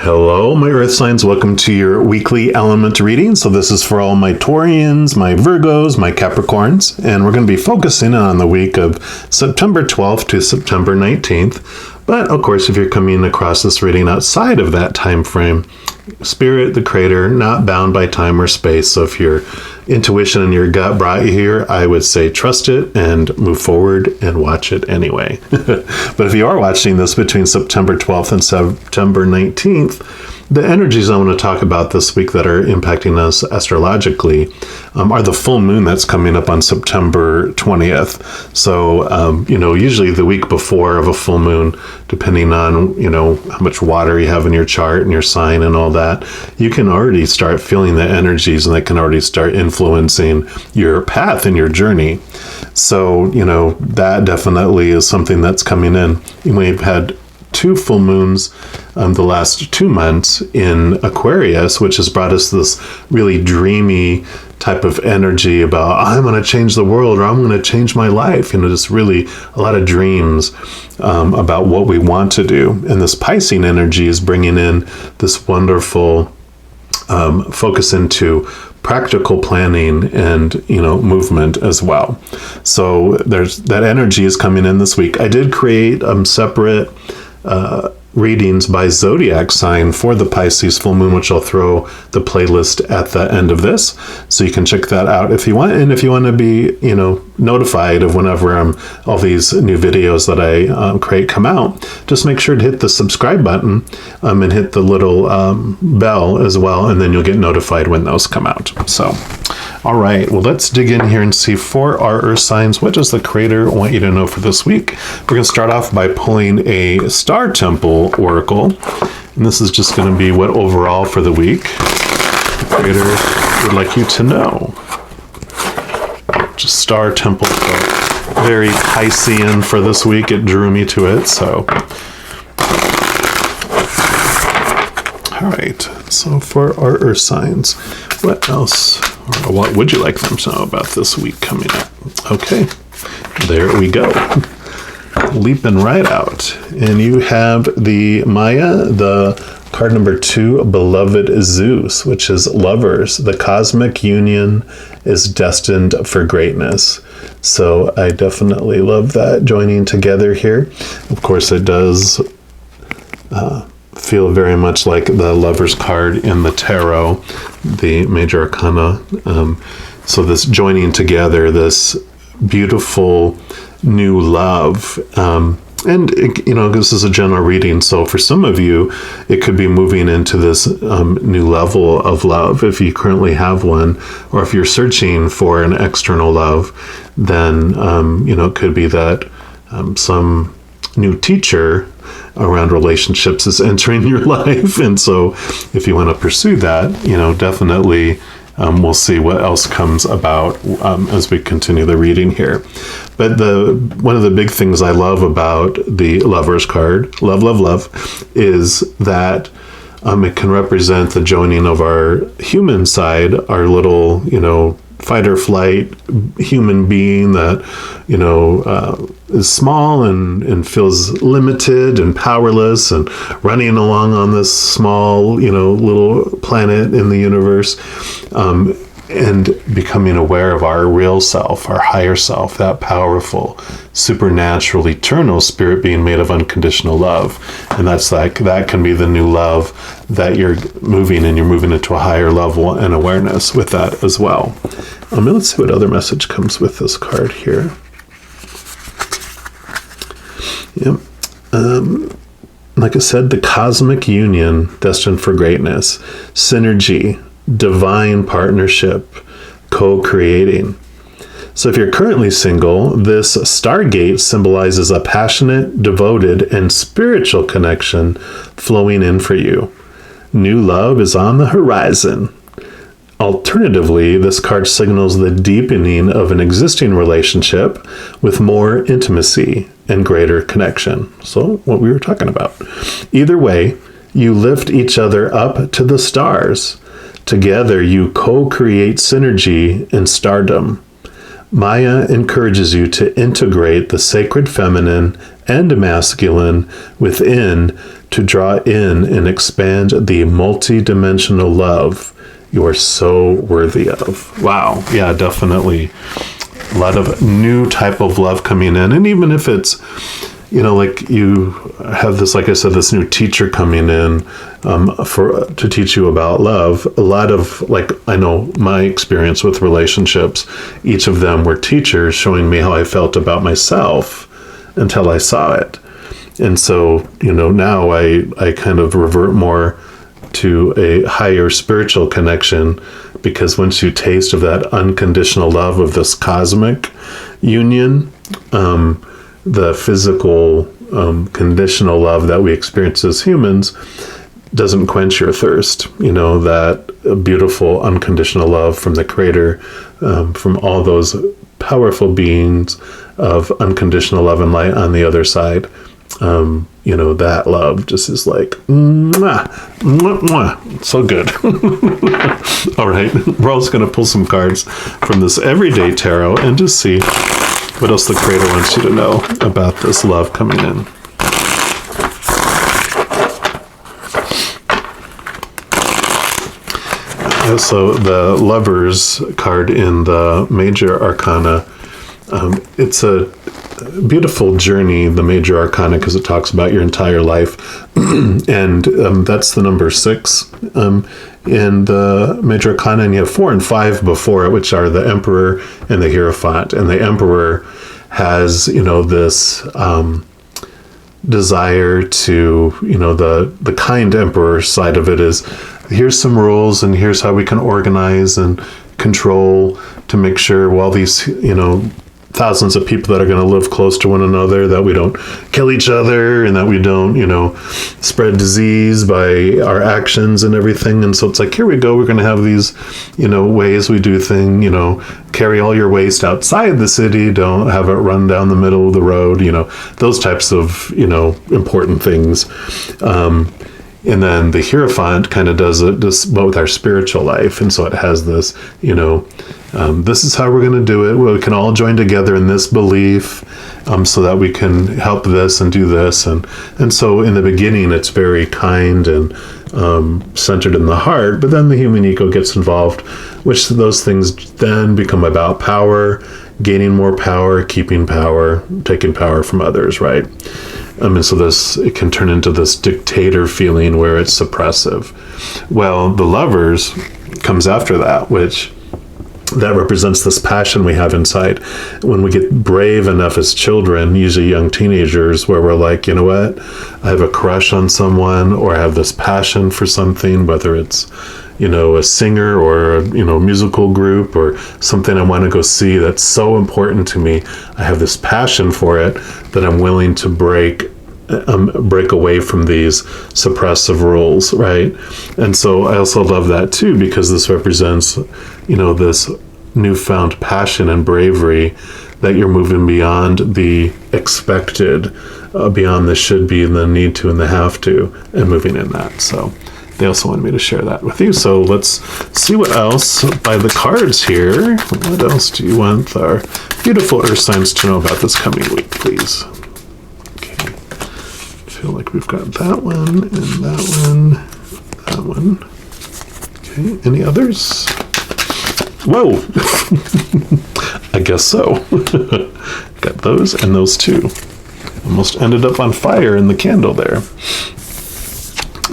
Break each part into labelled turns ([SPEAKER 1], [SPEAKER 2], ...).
[SPEAKER 1] Hello, my Earth signs. Welcome to your weekly element reading. So this is for all my Taurians, my Virgos, my Capricorns, and we're going to be focusing on the week of September 12th to September 19th. But of course, if you're coming across this reading outside of that time frame, Spirit, the Creator, not bound by time or space. So if your intuition and your gut brought you here, I would say trust it and move forward and watch it anyway. But if you are watching this between September 12th and September 19th, the energies I want to talk about this week that are impacting us astrologically are the full moon that's coming up on September 20th. So, usually the week before of a full moon, depending on, how much water you have in your chart and your sign and all that, you can already start feeling the energies and they can already start influencing your path and your journey. So, that definitely is something that's coming in. We've had 2 full moons the last 2 months in Aquarius, which has brought us this really dreamy type of energy about I'm going to change the world or I'm going to change my life. Just really a lot of dreams about what we want to do. And this Pisces energy is bringing in this wonderful focus into practical planning and movement as well. So there's that energy is coming in this week. I did create separate readings by zodiac sign for the Pisces full moon, which I'll throw the playlist at the end of this, so you can check that out if you want. And if you want to be notified of whenever all these new videos that I create come out, just make sure to hit the subscribe button and hit the little bell as well, and then you'll get notified when those come out. So all right, well, let's dig in here and see for our Earth signs, what does the Creator want you to know for this week? We're going to start off by pulling a Star Temple Oracle, and this is just going to be what overall for the week the Creator would like you to know. Just Star Temple, very Piscean for this week. It drew me to it, so. All right, so for our Earth signs, what else, or what would you like them to know about this week coming up? Okay, there we go. Leaping right out. And you have the Maya, the card number 2, Beloved Zeus, which is lovers. The cosmic union is destined for greatness. So I definitely love that joining together here. Of course, it does feel very much like the Lover's card in the tarot, the major arcana. So this joining together, this beautiful new love. And this is a general reading. So for some of you, it could be moving into this new level of love. If you currently have one, or if you're searching for an external love, then, it could be that some new teacher around relationships is entering your life. And so if you want to pursue that, definitely we'll see what else comes about as we continue the reading here. But one of the big things I love about the Lover's card, love, is that it can represent the joining of our human side, our little, fight or flight human being that, is small and feels limited and powerless and running along on this small, little planet in the universe, and becoming aware of our real self, our higher self, that powerful, supernatural, eternal spirit being made of unconditional love. And that can be the new love that you're moving into a higher level and awareness with that as well. Let's see what other message comes with this card here. Yep. Like I said, the cosmic union destined for greatness, synergy, divine partnership, co-creating. So if you're currently single, this Stargate symbolizes a passionate, devoted, and spiritual connection flowing in for you. New love is on the horizon. Alternatively, this card signals the deepening of an existing relationship with more intimacy and greater connection. So what we were talking about. Either way, you lift each other up to the stars. Together, you co-create synergy and stardom. Maya encourages you to integrate the sacred feminine and masculine within to draw in and expand the multi-dimensional love you are so worthy of. Wow. Yeah, definitely a lot of new type of love coming in. And even if it's, like you have this, like I said, this new teacher coming in to teach you about love. A lot of, I know my experience with relationships, each of them were teachers showing me how I felt about myself until I saw it. And so, now I kind of revert more to a higher spiritual connection, because once you taste of that unconditional love of this cosmic union, the physical conditional love that we experience as humans doesn't quench your thirst. That beautiful unconditional love from the Creator, from all those powerful beings of unconditional love and light on the other side. That love just is like, mwah, mwah, mwah. So good. All right, we're also going to pull some cards from this everyday tarot and just see what else the Creator wants you to know about this love coming in. So the Lovers card in the Major Arcana, it's a beautiful journey, the Major Arcana, because it talks about your entire life. And that's the number 6 in the Major Arcana, and you have 4 and 5 before it, which are the Emperor and the Hierophant. And the Emperor has, this desire to, the kind Emperor side of it is, here's some rules and here's how we can organize and control to make sure while these, thousands of people that are going to live close to one another, that we don't kill each other and that we don't, spread disease by our actions and everything. And so it's like, here we go. We're going to have these, ways we do things, carry all your waste outside the city. Don't have it run down the middle of the road, those types of, important things. And then the Hierophant kind of does it just with our spiritual life. And so it has this, this is how we're going to do it. We can all join together in this belief so that we can help this and do this. And so in the beginning, it's very kind and centered in the heart. But then the human ego gets involved, which those things then become about power, gaining more power, keeping power, taking power from others, right? And so it can turn into this dictator feeling where it's suppressive. Well, the Lovers comes after that, which that represents this passion we have inside. When we get brave enough as children, usually young teenagers, where we're like, you know what, I have a crush on someone, or I have this passion for something, whether it's, a singer or a musical group or something I want to go see that's so important to me. I have this passion for it that I'm willing to break away from these suppressive rules, right? And so I also love that too, because this represents, this newfound passion and bravery that you're moving beyond the expected, beyond the should be and the need to and the have to, and moving in that. So they also wanted me to share that with you. So let's see what else by the cards here. What else do you want our beautiful earth signs to know about this coming week, please? Okay. I feel like we've got that one and that one. Okay. Any others? Whoa. I guess so. Got those and those two. Almost ended up on fire in the candle there.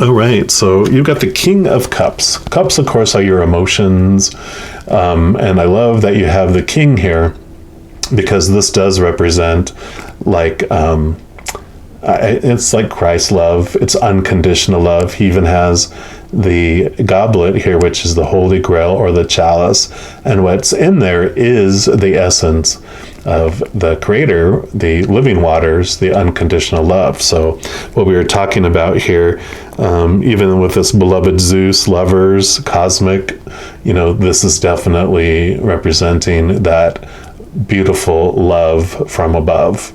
[SPEAKER 1] All right, so you've got the King of Cups. Cups, of course, are your emotions. And I love that you have the King here, because this does represent it's like Christ's love. It's unconditional love. He even has the goblet here, which is the Holy Grail or the chalice. And what's in there is the essence of the Creator, the living waters, the unconditional love. So what we were talking about here, even with this beloved Zeus, lovers, cosmic, this is definitely representing that beautiful love from above.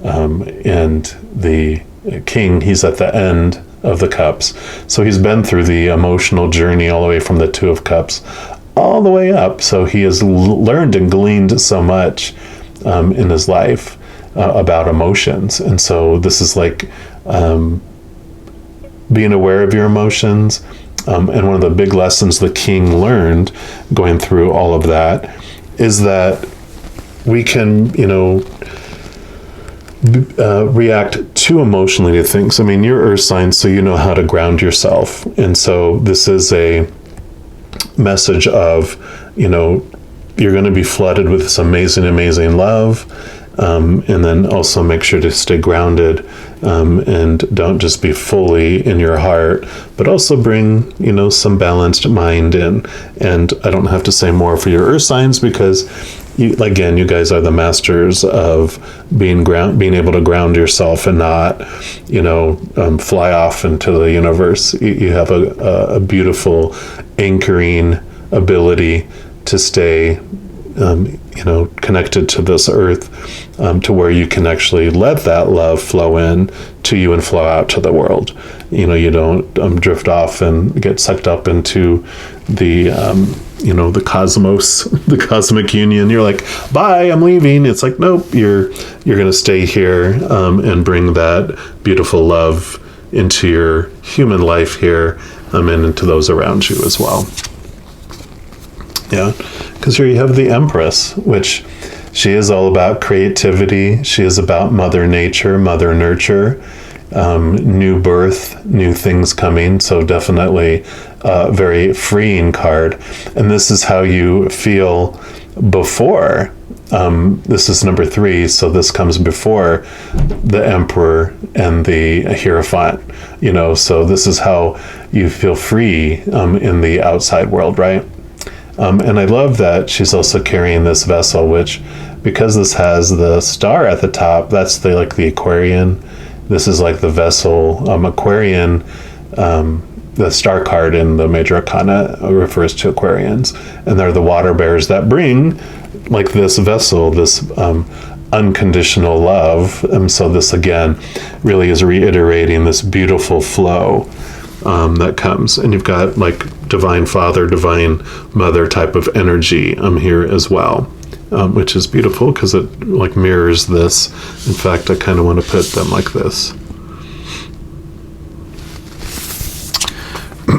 [SPEAKER 1] And the King, he's at the end of the cups. So he's been through the emotional journey all the way from the Two of Cups all all the way up. So he has learned and gleaned so much in his life about emotions. And so this is like being aware of your emotions. And one of the big lessons the king learned going through all of that is that we can, react too emotionally to things. I mean, you're earth sign, so you know how to ground yourself. And so this is a message of, you're going to be flooded with this amazing, amazing love. And then also make sure to stay grounded, and don't just be fully in your heart, but also bring, some balanced mind in. And I don't have to say more for your earth signs, because you guys are the masters of being able to ground yourself and not, fly off into the universe. You have a beautiful anchoring ability to stay, connected to this earth, to where you can actually let that love flow in to you and flow out to the world. You don't drift off and get sucked up into the, the cosmos, the cosmic union. You're like, bye, I'm leaving. It's like, nope, you're going to stay here, and bring that beautiful love into your human life here, and into those around you as well. Yeah, because here you have the Empress, which she is all about creativity. She is about Mother Nature, Mother Nurture, new birth, new things coming. So definitely a very freeing card. And this is how you feel before. This is number 3, so this comes before the Emperor and the Hierophant. So this is how you feel free in the outside world, right? And I love that she's also carrying this vessel, which, because this has the star at the top, that's the Aquarian. This is like the vessel. Aquarian, the star card in the major arcana refers to Aquarians, and they're the water bearers that bring this vessel, this unconditional love. And so this again really is reiterating this beautiful flow that comes. And you've got divine father, divine mother type of energy here as well, which is beautiful because it mirrors this. In fact, I kind of want to put them like this.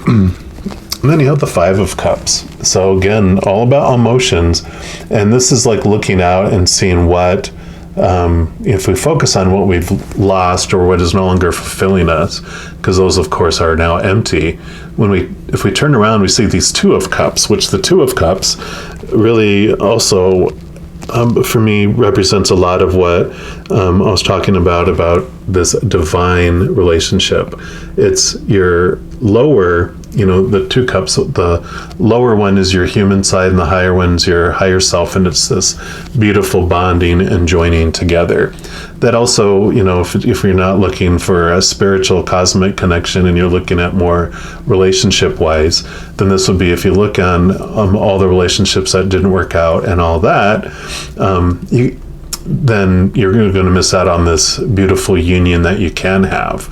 [SPEAKER 1] And then you have the 5 of Cups. So again, all about emotions. And this is looking out and seeing what, if we focus on what we've lost or what is no longer fulfilling us, because those of course are now empty. If we turn around, we see these 2 of Cups, which the 2 of Cups really also, for me, represents a lot of what I was talking about this divine relationship. It's your lower, the 2 cups, the lower one is your human side and the higher one's your higher self, and it's this beautiful bonding and joining together. That also, if you're not looking for a spiritual cosmic connection and you're looking at more relationship wise, then this would be, if you look on all the relationships that didn't work out and all that, then you're going to miss out on this beautiful union that you can have.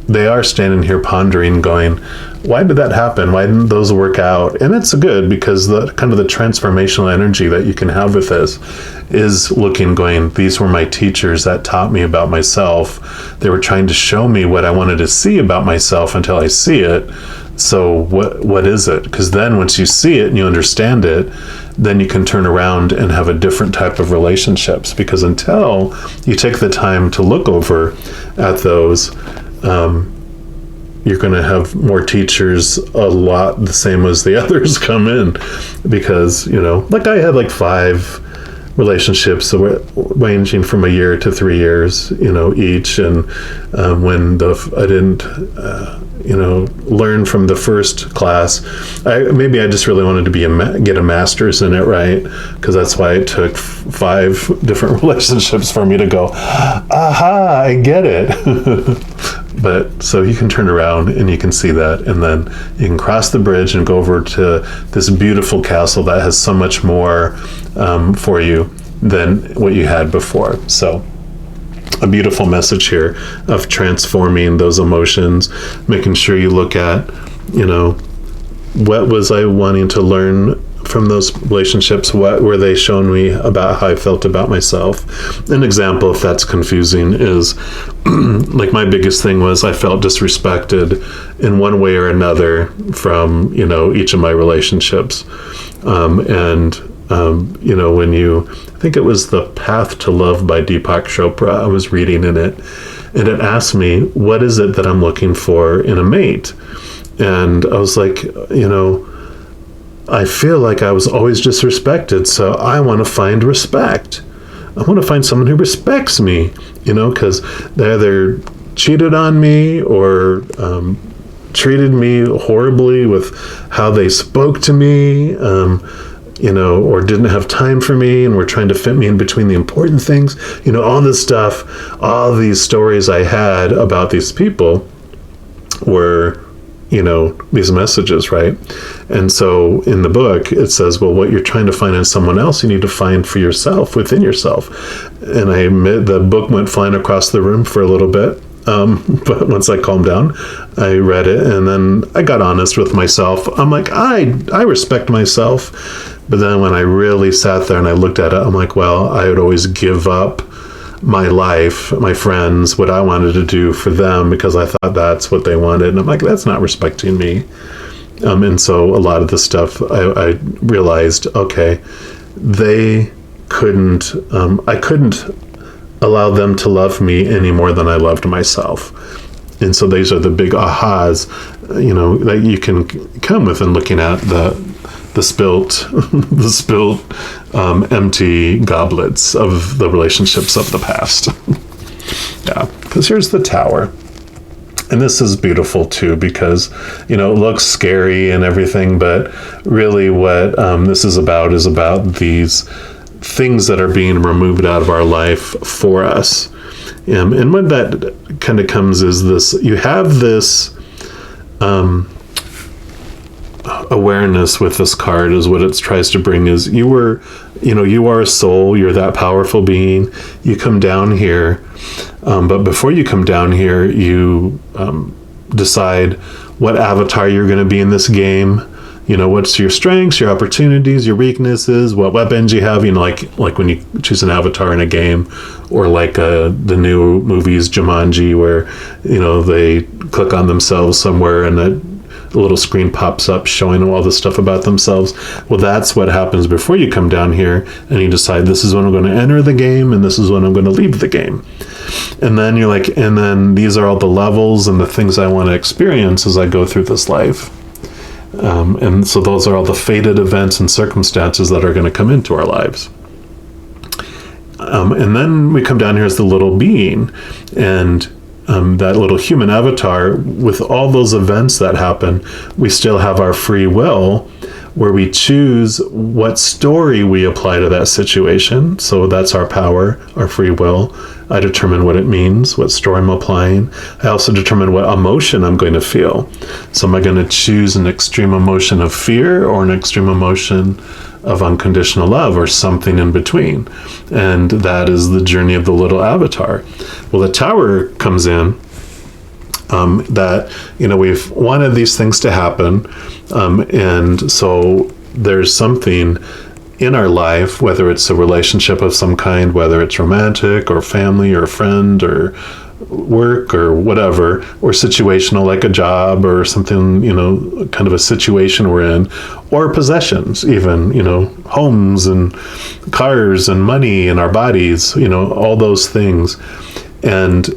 [SPEAKER 1] They are standing here pondering, going, why did that happen? Why didn't those work out? And it's good, because the kind of the transformational energy that you can have with this is going, these were my teachers that taught me about myself. They were trying to show me what I wanted to see about myself until I see it. So what is it? Because then once you see it and you understand it, then you can turn around and have a different type of relationships. Because until you take the time to look over at those, you're going to have more teachers a lot the same as the others come in, because I had 5 relationships ranging from a year to 3 years each, and when I didn't learn from the first class, maybe I just really wanted to get a master's in it, right? Because that's why it took 5 different relationships for me to go, aha, I get it. But so you can turn around and you can see that, and then you can cross the bridge and go over to this beautiful castle that has so much more for you than what you had before. So a beautiful message here of transforming those emotions, making sure you look at, what was I wanting to learn from those relationships? What were they showing me about how I felt about myself? An example, if that's confusing, is like my biggest thing was I felt disrespected in one way or another from, each of my relationships. When I think it was The Path to Love by Deepak Chopra, I was reading in it, and it asked me, what is it that I'm looking for in a mate? And I was like, I feel like I was always disrespected, so I want to find respect. I want to find someone who respects me, because they either cheated on me or treated me horribly with how they spoke to me, or didn't have time for me and were trying to fit me in between the important things. All this stuff, all these stories I had about these people were, these messages, right? And so in the book, it says, well, what you're trying to find in someone else, you need to find for yourself, within yourself. And I admit the book went flying across the room for a little bit. But once I calmed down, I read it, and then I got honest with myself. I'm like, I respect myself. But then when I really sat there and I looked at it, I'm like, well, I would always give up my life, my friends, what I wanted to do for them because I thought that's what they wanted. And I'm like, that's not respecting me. And so a lot of the stuff I realized, okay, they couldn't, I couldn't allow them to love me any more than I loved myself. And so these are the big ahas, that you can come with in looking at the spilt empty goblets of the relationships of the past. Yeah, because here's the Tower. And this is beautiful too, because, it looks scary and everything, but really what this is about these things that are being removed out of our life for us. And when that kind of comes is this, you have this awareness with this card, is what it tries to bring, is you are a soul, you're that powerful being, you come down here, but before you come down here, you decide what avatar you're going to be in this game. What's your strengths, your opportunities, your weaknesses, what weapons you have, like when you choose an avatar in a game, or like the new movies Jumanji, where, they click on themselves somewhere and a little screen pops up showing them all this stuff about themselves. Well, that's what happens before you come down here and you decide, this is when I'm going to enter the game and this is when I'm going to leave the game. And then you're like, and then these are all the levels and the things I want to experience as I go through this life. And so those are all the fated events and circumstances that are going to come into our lives. And then we come down here as the little being, and that little human avatar, with all those events that happen, we still have our free will, where we choose what story we apply to that situation. So that's our power, our free will. I determine what it means, what story I'm applying. I also determine what emotion I'm going to feel. So am I going to choose an extreme emotion of fear or an extreme emotion of unconditional love, or something in between? And that is the journey of the little avatar. Well, the Tower comes in, that, we've wanted these things to happen. And so there's something in our life, whether it's a relationship of some kind, whether it's romantic or family or friend or work or whatever, or situational like a job or something, kind of a situation we're in, or possessions, even, homes and cars and money and our bodies, all those things. And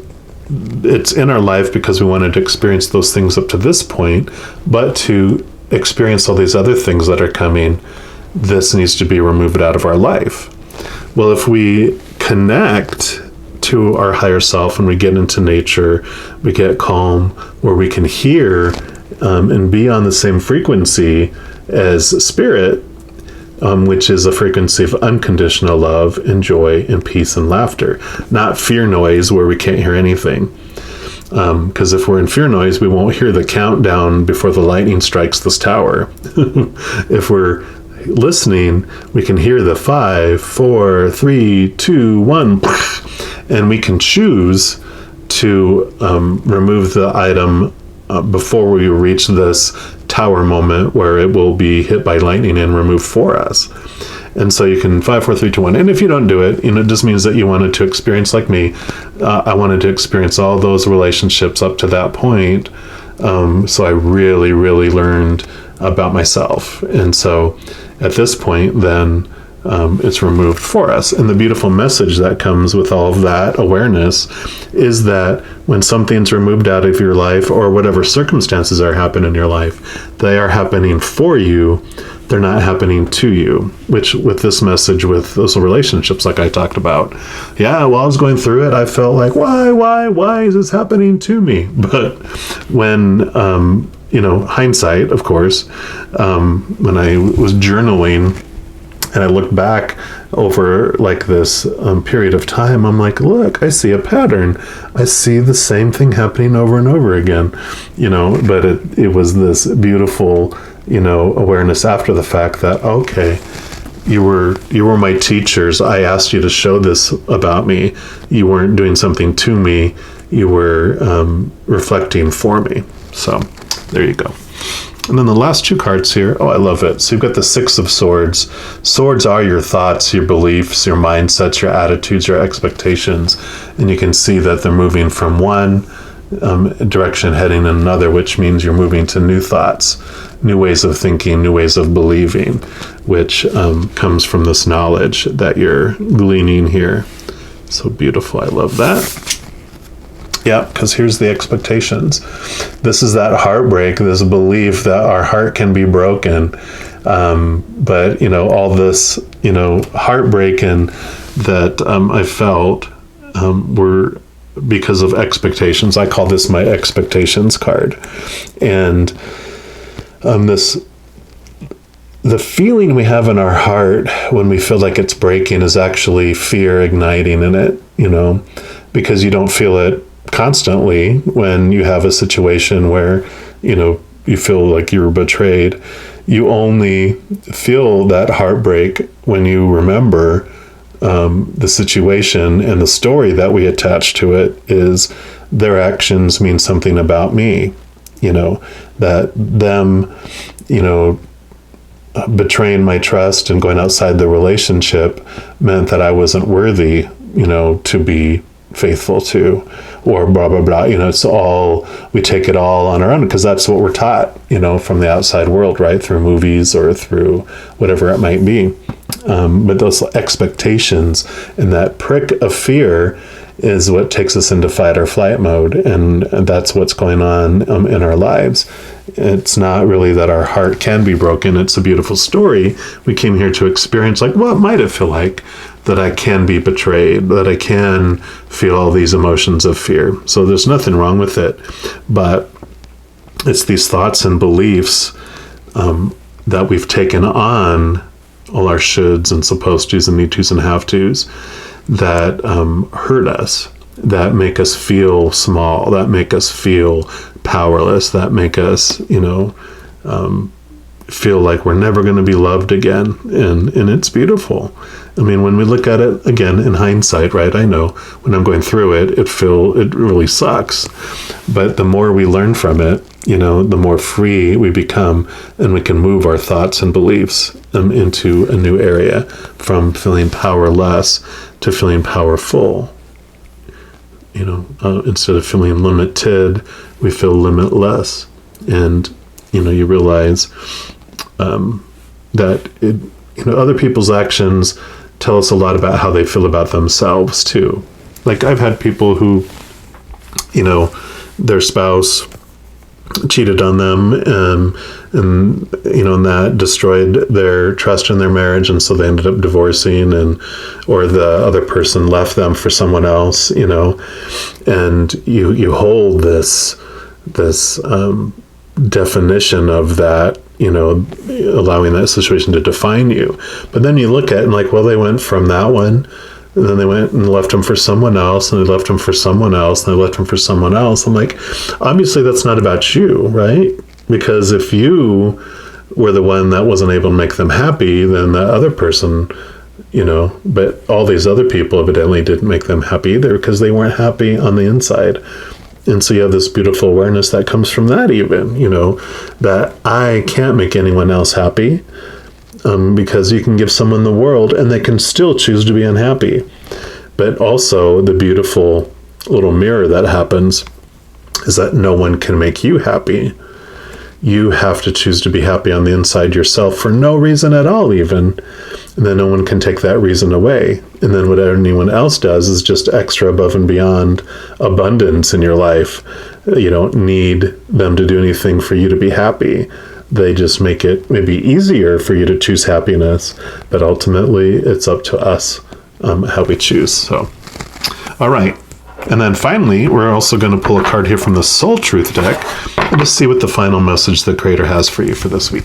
[SPEAKER 1] it's in our life because we wanted to experience those things up to this point, but to experience all these other things that are coming, this needs to be removed out of our life. Well, if we connect to our higher self and we get into nature, we get calm, where we can hear and be on the same frequency as spirit, which is a frequency of unconditional love and joy and peace and laughter, not fear noise where we can't hear anything. Because if we're in fear noise, we won't hear the countdown before the lightning strikes this tower. If we're listening, we can hear the 5, 4, 3, 2, 1, and we can choose to remove the item before we reach this tower moment where it will be hit by lightning and removed for us. And so you can 5, 4, 3, 2, 1. And if you don't do it, it just means that you wanted to experience, like me, I wanted to experience all those relationships up to that point. So I really, really learned about myself. And so at this point, then it's removed for us. And the beautiful message that comes with all of that awareness is that when something's removed out of your life, or whatever circumstances are happening in your life, they are happening for you. They're not happening to you, which with this message, with those relationships, like I talked about, while I was going through it, I felt like, why is this happening to me? But when, hindsight, of course, when I was journaling and I looked back over like this period of time, I'm like, look, I see a pattern. I see the same thing happening over and over again, but it was this beautiful, awareness after the fact that, okay, you were my teachers. I asked you to show this about me. You weren't doing something to me. You were reflecting for me. So there you go. And then the last 2 cards here. Oh, I love it. So you've got the 6 of Swords. Swords are your thoughts, your beliefs, your mindsets, your attitudes, your expectations. And you can see that they're moving from one direction heading in another, which means you're moving to new thoughts, new ways of thinking, new ways of believing, which comes from this knowledge that you're gleaning here. So beautiful. I love that. Yeah, because here's the expectations. This is that heartbreak, this belief that our heart can be broken. But, all this, heartbreak and that I felt were because of expectations. I call this my expectations card. And the feeling we have in our heart when we feel like it's breaking is actually fear igniting in it, because you don't feel it constantly when you have a situation where, you feel like you were betrayed. You only feel that heartbreak when you remember the situation, and the story that we attach to it is their actions mean something about me, that them, betraying my trust and going outside the relationship meant that I wasn't worthy, to be faithful to, or blah, blah, blah. It's all, we take it all on our own because that's what we're taught, from the outside world, right? Through movies or through whatever it might be. But those expectations and that prick of fear is what takes us into fight or flight mode. And that's what's going on in our lives. It's not really that our heart can be broken. It's a beautiful story. We came here to experience, like, what might it feel like that I can be betrayed, that I can feel all these emotions of fear. So there's nothing wrong with it. But it's these thoughts and beliefs that we've taken on, all our shoulds and supposed tos and need tos and have tos, that hurt us, that make us feel small, that make us feel powerless, that make us, feel like we're never going to be loved again. And it's beautiful. I mean, when we look at it again in hindsight, right? I know when I'm going through it, it really sucks. But the more we learn from it, the more free we become, and we can move our thoughts and beliefs into a new area, from feeling powerless to feeling powerful. Instead of feeling limited, we feel limitless. And, you realize that other people's actions tell us a lot about how they feel about themselves too. Like, I've had people who, their spouse cheated on them, and that destroyed their trust in their marriage, and so they ended up divorcing, or the other person left them for someone else, and you hold this definition of that, allowing that situation to define you. But then you look at it and like, well, they went from that one, and then they went and left him for someone else, and they left him for someone else, and they left him for someone else. I'm like, obviously that's not about you, right? Because if you were the one that wasn't able to make them happy, then the other person, but all these other people evidently didn't make them happy either, because they weren't happy on the inside. And so you have this beautiful awareness that comes from that even, that I can't make anyone else happy, because you can give someone the world and they can still choose to be unhappy. But also the beautiful little mirror that happens is that no one can make you happy. You have to choose to be happy on the inside yourself for no reason at all even. And then no one can take that reason away. And then what anyone else does is just extra above and beyond abundance in your life. You don't need them to do anything for you to be happy. They just make it maybe easier for you to choose happiness. But ultimately, it's up to us how we choose. So, all right. And then finally, we're also going to pull a card here from the Soul Truth deck and just see what the final message the Creator has for you for this week.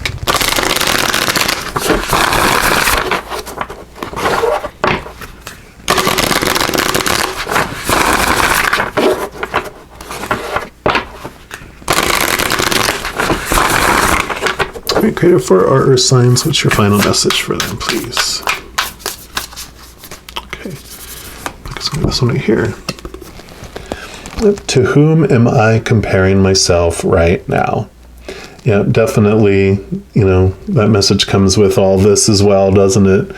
[SPEAKER 1] All right, Creator, for our Earth signs, what's your final message for them, please? Okay, let's go to this one right here. To whom am I comparing myself right now? Yeah, definitely, that message comes with all this as well, doesn't it?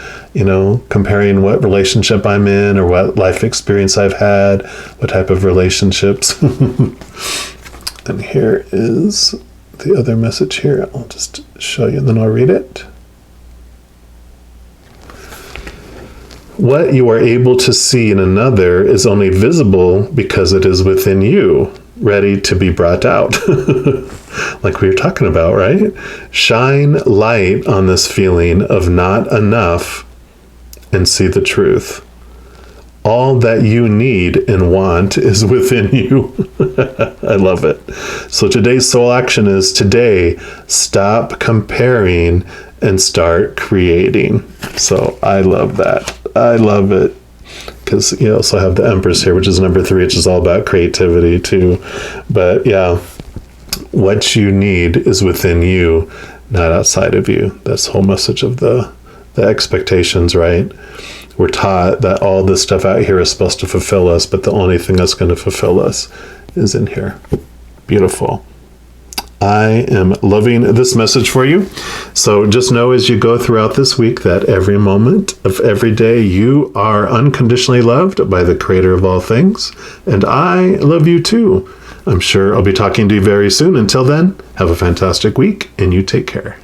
[SPEAKER 1] Comparing what relationship I'm in or what life experience I've had, what type of relationships. And here is the other message here. I'll just show you and then I'll read it. What you are able to see in another is only visible because it is within you, ready to be brought out. Like we were talking about, right? Shine light on this feeling of not enough and see the truth. All that you need and want is within you. I love it. So today's soul action is today, stop comparing and start creating. So I love that. I love it. Because you also have the Empress here, which is number 3, which is all about creativity too. But yeah, what you need is within you, not outside of you. That's the whole message of the expectations, right? We're taught that all this stuff out here is supposed to fulfill us, but the only thing that's going to fulfill us is in here. Beautiful. I am loving this message for you. So just know as you go throughout this week that every moment of every day you are unconditionally loved by the Creator of all things. And I love you too. I'm sure I'll be talking to you very soon. Until then, have a fantastic week and you take care.